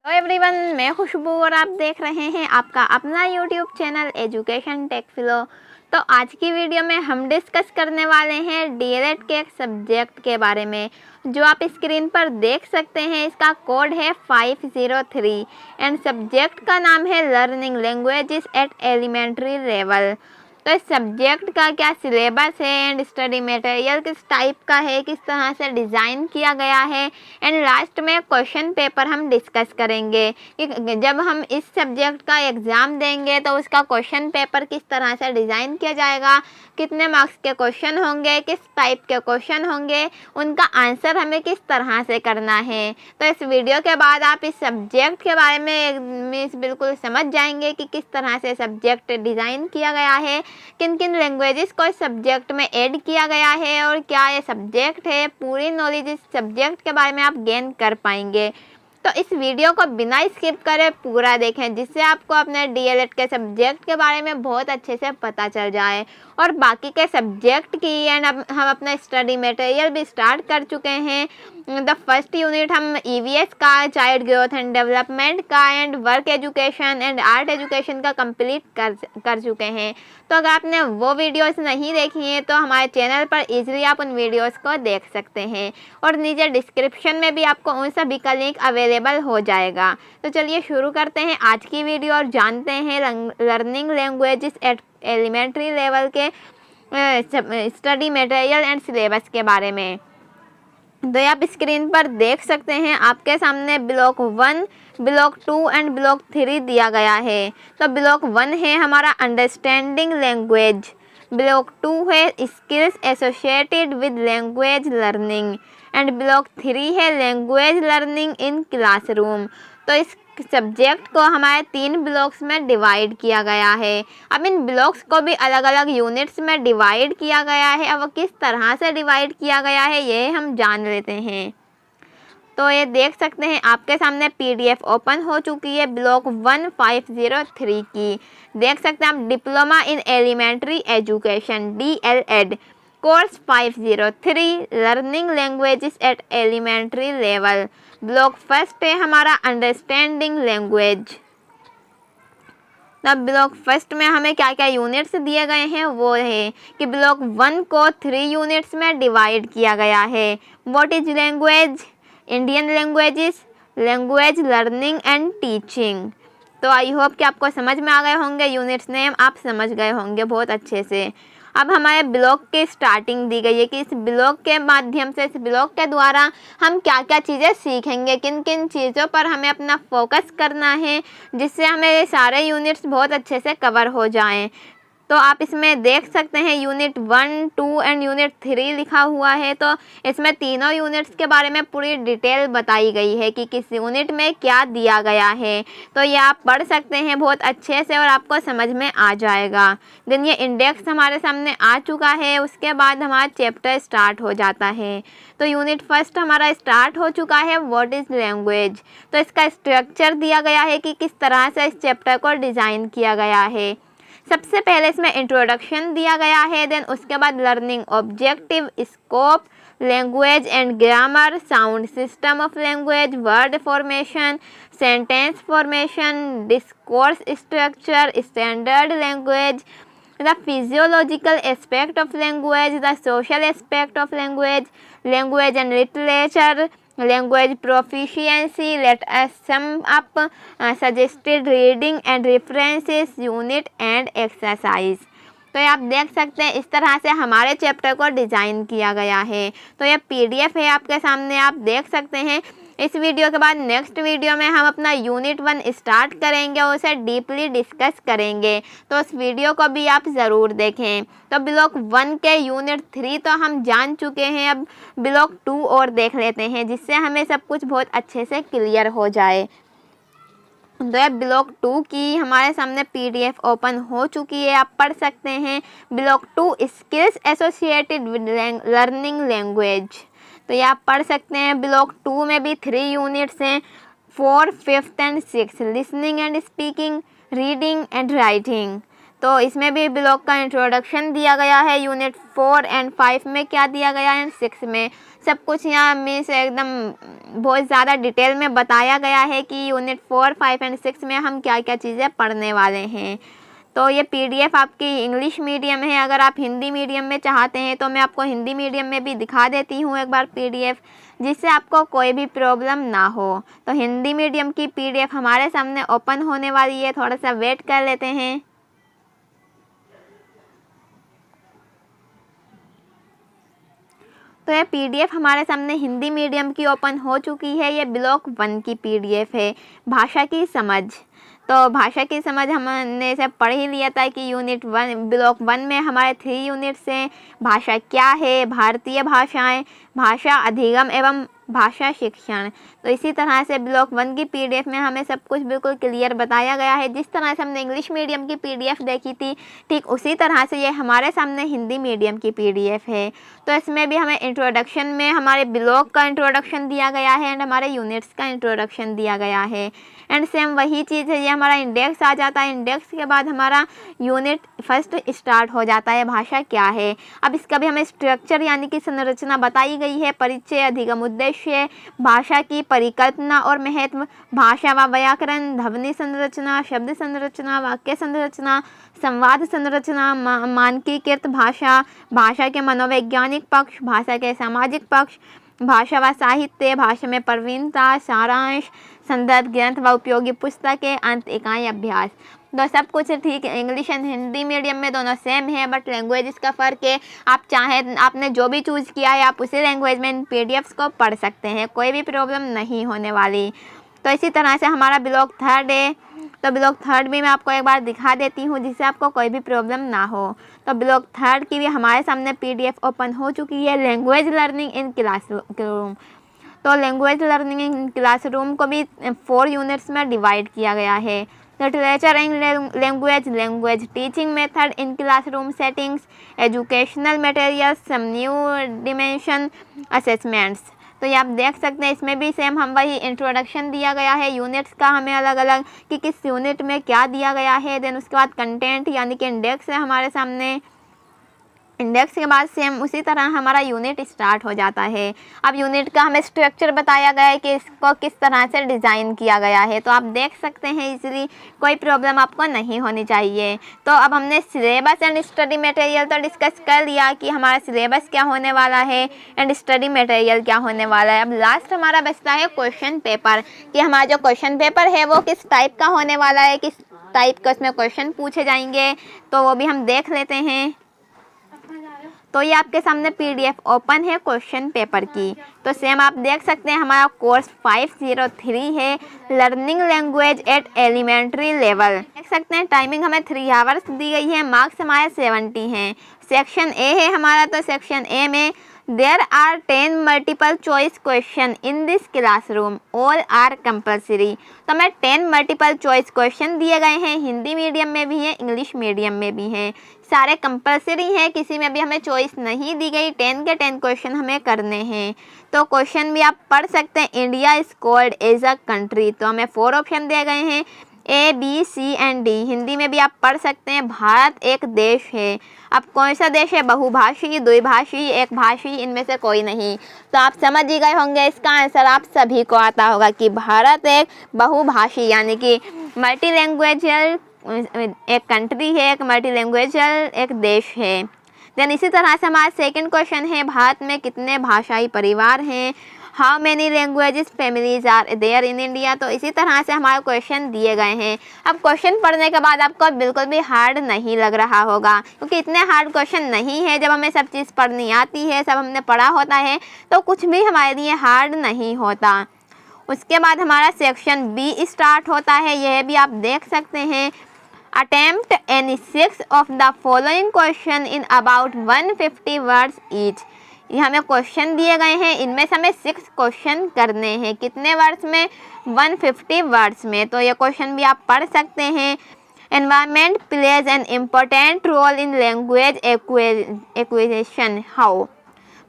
Hello everyone, मैं खुशबू और आप देख रहे हैं आपका अपना YouTube channel Education Tech Flow. तो आज की वीडियो में हम डिस्कस करने वाले हैं डीएलएड के एक सब्जेक्ट के बारे में जो आप स्क्रीन पर देख सकते हैं। इसका कोड है 503 एंड सब्जेक्ट का नाम है learning languages at elementary level. तो इस सब्जेक्ट का क्या सिलेबस है एंड स्टडी मटेरियल किस टाइप का है, किस तरह से डिज़ाइन किया गया है एंड लास्ट में क्वेश्चन पेपर हम डिस्कस करेंगे कि जब हम इस सब्जेक्ट का एग्ज़ाम देंगे तो उसका क्वेश्चन पेपर किस तरह से डिज़ाइन किया जाएगा, कितने मार्क्स के क्वेश्चन होंगे, किस टाइप के क्वेश्चन होंगे, उनका आंसर हमें किस तरह से करना है। तो इस वीडियो के बाद आप इस सब्जेक्ट के बारे में बिल्कुल समझ जाएंगे कि किस तरह से सब्जेक्ट डिज़ाइन किया गया है, किन किन लैंग्वेजेस को इस सब्जेक्ट में ऐड किया गया है और क्या ये सब्जेक्ट है। पूरी नॉलेज इस सब्जेक्ट के बारे में आप गेन कर पाएंगे। तो इस वीडियो को बिना स्किप करे पूरा देखें जिससे आपको अपने डीएलएड के सब्जेक्ट के बारे में बहुत अच्छे से पता चल जाए और बाकी के सब्जेक्ट की एंड हम अपना स्टडी मटेरियल भी स्टार्ट कर चुके हैं। द फर्स्ट यूनिट हम ईवीएस का, चाइल्ड ग्रोथ एंड डेवलपमेंट का and work education and art education का कंप्लीट कर चुके हैं। तो अगर आपने वो वीडियोस नहीं देखी हैं तो हमारे चैनल पर इजीली आप उन वीडियोस को देख सकते हैं और नीचे डिस्क्रिप्शन में भी आपको उन सभी का लिंक अवेलेबल हो जाएगा। तो चलिए शुरू करते हैं आज की वीडियो और जानते हैं learning languages at elementary level के स्टडी मटेरियल एंड सिलेबस के बारे में। तो आप स्क्रीन पर देख सकते हैं आपके सामने ब्लॉक 1, ब्लॉक 2 एंड ब्लॉक 3 दिया गया है। तो ब्लॉक 1 है हमारा अंडरस्टैंडिंग लैंग्वेज, ब्लॉक 2 है skills associated with language learning and block 3 है लैंग्वेज लर्निंग इन क्लासरूम। तो इस सब्जेक्ट को हमारे 3 ब्लॉक्स में डिवाइड किया गया है। अब इन ब्लॉक्स को भी अलग अलग यूनिट्स में डिवाइड किया गया है। अब किस तरह से डिवाइड किया गया है ये हम जान लेते हैं। तो ये देख सकते हैं आपके सामने पीडीएफ ओपन हो चुकी है ब्लॉक 1503 की। देख सकते हैं आप diploma in elementary education DElEd course 503 learning languages at elementary level. Block first है हमारा अंडरस्टैंडिंग लैंग्वेज। तब ब्लॉक फर्स्ट में हमें क्या क्या यूनिट्स दिए गए हैं वो है कि ब्लॉक 1 को 3 यूनिट्स में डिवाइड किया गया है। What is language, Indian languages, language learning and teaching. तो आई होप कि आपको समझ में आ गए होंगे, यूनिट्स नेम आप समझ गए होंगे बहुत अच्छे से। अब हमारे ब्लॉक की स्टार्टिंग दी गई है कि इस ब्लॉक के माध्यम से, इस ब्लॉक के द्वारा हम क्या क्या चीज़ें सीखेंगे, किन किन चीज़ों पर हमें अपना फोकस करना है जिससे हमें सारे यूनिट्स बहुत अच्छे से कवर हो जाएं। तो आप इसमें देख सकते हैं यूनिट 1, 2 एंड यूनिट 3 लिखा हुआ है। तो इसमें तीनों यूनिट्स के बारे में पूरी डिटेल बताई गई है कि किस यूनिट में क्या दिया गया है। तो ये आप पढ़ सकते हैं बहुत अच्छे से और आपको समझ में आ जाएगा। देन ये इंडेक्स हमारे सामने आ चुका है, उसके बाद हमारा चैप्टर स्टार्ट हो जाता है। तो यूनिट फर्स्ट हमारा स्टार्ट हो चुका है, व्हाट इज़ लैंग्वेज। तो इसका स्ट्रक्चर दिया गया है कि किस तरह से इस चैप्टर को डिज़ाइन किया गया है। सबसे पहले इसमें इंट्रोडक्शन दिया गया है, देन उसके बाद learning objective, scope, language and grammar, sound system of language, word formation, sentence formation, discourse structure, standard language, the physiological aspect of language, the social aspect of language, language and literature, language proficiency. Let us sum up suggested reading and references, unit and exercise. तो ये आप देख सकते हैं इस तरह से हमारे चैप्टर को डिज़ाइन किया गया है। तो ये पीडीएफ है आपके सामने, आप देख सकते हैं। इस वीडियो के बाद नेक्स्ट वीडियो में हम अपना यूनिट 1 स्टार्ट करेंगे और उसे डीपली डिस्कस करेंगे। तो उस वीडियो को भी आप ज़रूर देखें। तो ब्लॉक 1 के यूनिट 3 तो हम जान चुके हैं, अब ब्लॉक 2 और देख लेते हैं जिससे हमें सब कुछ बहुत अच्छे से क्लियर हो जाए। तो ये ब्लॉक 2 की हमारे सामने पीडीएफ ओपन हो चुकी है, आप पढ़ सकते हैं। Block 2 skills associated with learning language. तो ये आप पढ़ सकते हैं। ब्लॉक 2 में भी 3 यूनिट्स हैं, 4, 5th and 6th, listening and speaking, reading and writing. तो इसमें भी ब्लॉक का इंट्रोडक्शन दिया गया है। यूनिट 4 एंड 5 में क्या दिया गया है एंड 6 में, सब कुछ यहाँ में से एकदम बहुत ज़्यादा डिटेल में बताया गया है कि यूनिट 4, 5 एंड 6 में हम क्या क्या चीज़ें पढ़ने वाले हैं। तो ये पीडीएफ आपकी इंग्लिश मीडियम है। अगर आप हिंदी मीडियम में चाहते हैं तो मैं आपको हिंदी मीडियम में भी दिखा देती हूँ एक बार पीडीएफ, जिससे आपको कोई भी प्रॉब्लम ना हो। तो हिंदी मीडियम की पीडीएफ हमारे सामने ओपन होने वाली है, थोड़ा सा वेट कर लेते हैं। तो ये पीडीएफ हमारे सामने हिंदी मीडियम की ओपन हो चुकी है। ये ब्लॉक 1 की पीडीएफ है, भाषा की समझ। तो भाषा की समझ हमने इसे पढ़ ही लिया था कि यूनिट 1 ब्लॉक 1 में हमारे 3 यूनिट्स हैं। भाषा क्या है, भारतीय भाषाएं, भाषा अधिगम एवं भाषा शिक्षण। तो इसी तरह से ब्लॉक 1 की पीडीएफ में हमें सब कुछ बिल्कुल क्लियर बताया गया है। जिस तरह से हमने इंग्लिश मीडियम की पीडीएफ देखी थी, ठीक उसी तरह से ये हमारे सामने हिंदी मीडियम की पीडीएफ है। तो इसमें भी हमें इंट्रोडक्शन में हमारे ब्लॉक का इंट्रोडक्शन दिया गया है एंड हमारे यूनिट्स का इंट्रोडक्शन दिया गया है। एंड सेम वही चीज़ है, ये हमारा इंडेक्स आ जाता है। इंडेक्स के बाद हमारा यूनिट फर्स्ट स्टार्ट हो जाता है, भाषा क्या है। अब इसका भी हमें स्ट्रक्चर यानी कि संरचना बताई गई है। परिचय, अधिगम, उद्देश्य, भाषा की परिकल्पना और महत्व, भाषा व व्याकरण, ध्वनि संरचना, शब्द संरचना, वाक्य संरचना, संवाद संरचना, मानकीकृत भाषा, भाषा के मनोवैज्ञानिक पक्ष, भाषा के सामाजिक पक्ष, भाषा व साहित्य, भाषा में प्रवीणता, सारांश, संदर्भ ग्रंथ व उपयोगी पुस्तकें, अंत इकाई अभ्यास। तो सब कुछ ठीक है। इंग्लिश एंड हिंदी मीडियम में दोनों सेम है, बट लैंग्वेज का फ़र्क है। आप चाहें, आपने जो भी चूज़ किया है आप उसी लैंग्वेज में इन पीडीएफ्स को पढ़ सकते हैं, कोई भी प्रॉब्लम नहीं होने वाली। तो इसी तरह से हमारा ब्लॉक 3 है। तो ब्लॉक 3 भी मैं आपको एक बार दिखा देती हूँ, जिससे आपको कोई भी प्रॉब्लम ना हो। तो ब्लॉक 3 की भी हमारे सामने पीडीएफ ओपन हो चुकी है, लैंग्वेज लर्निंग इन क्लासरूम। तो लैंग्वेज लर्निंग इन क्लासरूम को भी 4 यूनिट्स में डिवाइड किया गया है। Literature in language, language teaching method in classroom settings, educational materials, some new dimension, assessments. तो ये आप देख सकते हैं, इसमें भी सेम हम वही इंट्रोडक्शन दिया गया है। यूनिट्स का हमें अलग अलग कि किस यूनिट में क्या दिया गया है। देन उसके बाद कंटेंट यानी कि इंडेक्स है हमारे सामने। इंडेक्स के बाद सेम उसी तरह हमारा यूनिट स्टार्ट हो जाता है। अब यूनिट का हमें स्ट्रक्चर बताया गया है कि इसको किस तरह से डिज़ाइन किया गया है। तो आप देख सकते हैं इजीली, कोई प्रॉब्लम आपको नहीं होनी चाहिए। तो अब हमने सिलेबस एंड स्टडी मटेरियल तो डिस्कस कर लिया कि हमारा सिलेबस क्या होने वाला है एंड स्टडी मटेरियल क्या होने वाला है। अब लास्ट हमारा बचता है क्वेश्चन पेपर, कि हमारा जो क्वेश्चन पेपर है वो किस टाइप का होने वाला है, किस टाइप का उसमें क्वेश्चन पूछे जाएंगे, तो वो भी हम देख लेते हैं। तो ये आपके सामने पीडीएफ ओपन है क्वेश्चन पेपर की। तो सेम आप देख सकते हैं हमारा कोर्स 503 है, learning language at elementary level. देख सकते हैं टाइमिंग हमें 3 आवर्स दी गई है, मार्क्स हमारे 70 हैं। सेक्शन ए है हमारा, तो सेक्शन ए में there are 10 multiple choice question in this classroom, all are compulsory. तो हमें 10 मल्टीपल चॉइस क्वेश्चन दिए गए हैं, हिंदी मीडियम में भी हैं, इंग्लिश मीडियम में भी हैं, सारे कंपल्सरी हैं, किसी में भी हमें चॉइस नहीं दी गई। 10 के 10 क्वेश्चन हमें करने हैं। तो क्वेश्चन भी आप पढ़ सकते हैं। India is called as a country, तो हमें 4 ऑप्शन दिए गए हैं, A, B, C and D. Hindi में भी आप पढ़ सकते हैं, भारत एक देश है। अब कौन सा देश है, बहुभाषी, द्विभाषी, एक भाषी, इनमें से कोई नहीं। तो आप समझ ही गए होंगे, इसका आंसर आप सभी को आता होगा कि भारत एक बहुभाषी यानी कि मल्टी लैंग्वेजल एक कंट्री है, एक मल्टी लैंग्वेजल एक देश है। देन इसी तरह से हमारा सेकंड क्वेश्चन है, भारत में कितने भाषाई परिवार हैं, how many languages families are there in India. तो इसी तरह से हमारे क्वेश्चन दिए गए हैं। अब क्वेश्चन पढ़ने के बाद आपको बिल्कुल भी हार्ड नहीं लग रहा होगा, क्योंकि इतने हार्ड क्वेश्चन नहीं है। जब हमें सब चीज़ पढ़नी आती है, सब हमने पढ़ा होता है, तो कुछ भी हमारे लिए हार्ड नहीं होता। उसके बाद हमारा सेक्शन बी स्टार्ट होता है, यह भी आप देख सकते हैं। Attempt any 6 of the following question in about 150 words each. ये हमें क्वेश्चन दिए गए हैं, इनमें से हमें 6 क्वेश्चन करने हैं। कितने वर्ड्स में, 150 वर्ड्स में। तो ये क्वेश्चन भी आप पढ़ सकते हैं। Environment plays an important role in language acquisition, how.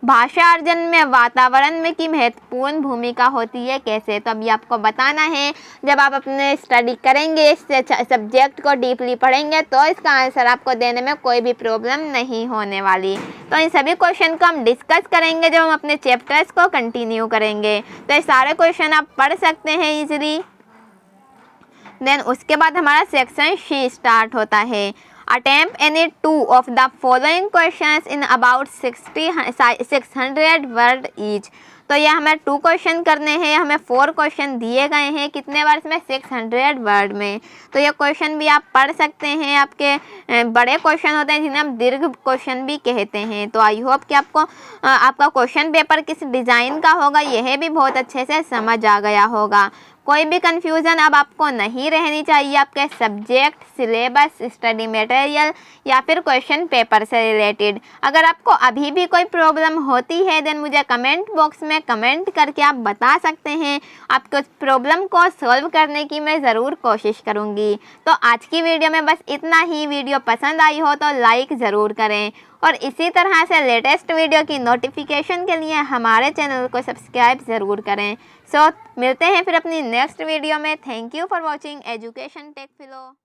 भाषा अर्जन में वातावरण में की महत्वपूर्ण भूमिका होती है कैसे, तो अभी आपको बताना है। जब आप अपने स्टडी करेंगे, इस सब्जेक्ट को डीपली पढ़ेंगे तो इसका आंसर आपको देने में कोई भी प्रॉब्लम नहीं होने वाली। तो इन सभी क्वेश्चन को हम डिस्कस करेंगे जब हम अपने चैप्टर्स को कंटिन्यू करेंगे। तो ये सारे क्वेश्चन आप पढ़ सकते हैं इजीली। देन उसके बाद हमारा सेक्शन सी स्टार्ट होता है। Attempt any two of the following questions in about 600 word each। तो ये हमें 2 क्वेश्चन करने हैं, हमें 4 क्वेश्चन दिए गए हैं, कितने वर्ड्स में, 600 वर्ड में। तो ये क्वेश्चन भी आप पढ़ सकते हैं। आपके बड़े क्वेश्चन होते हैं जिन्हें हम दीर्घ क्वेश्चन भी कहते हैं। तो आई होप कि आपको आपका क्वेश्चन पेपर किस डिज़ाइन का होगा यह भी बहुत अच्छे से समझ आ गया होगा। कोई भी कन्फ्यूज़न अब आपको नहीं रहनी चाहिए आपके सब्जेक्ट, सिलेबस, स्टडी मटेरियल या फिर क्वेश्चन पेपर से रिलेटेड। अगर आपको अभी भी कोई प्रॉब्लम होती है देन मुझे कमेंट बॉक्स में कमेंट करके आप बता सकते हैं। आपको प्रॉब्लम को सॉल्व करने की मैं ज़रूर कोशिश करूँगी। तो आज की वीडियो में बस इतना ही। वीडियो पसंद आई हो तो लाइक ज़रूर करें और इसी तरह से लेटेस्ट वीडियो की नोटिफिकेशन के लिए हमारे चैनल को सब्सक्राइब ज़रूर करें। सो मिलते हैं फिर अपनी नेक्स्ट वीडियो में। Thank you for watching education tech फिलो।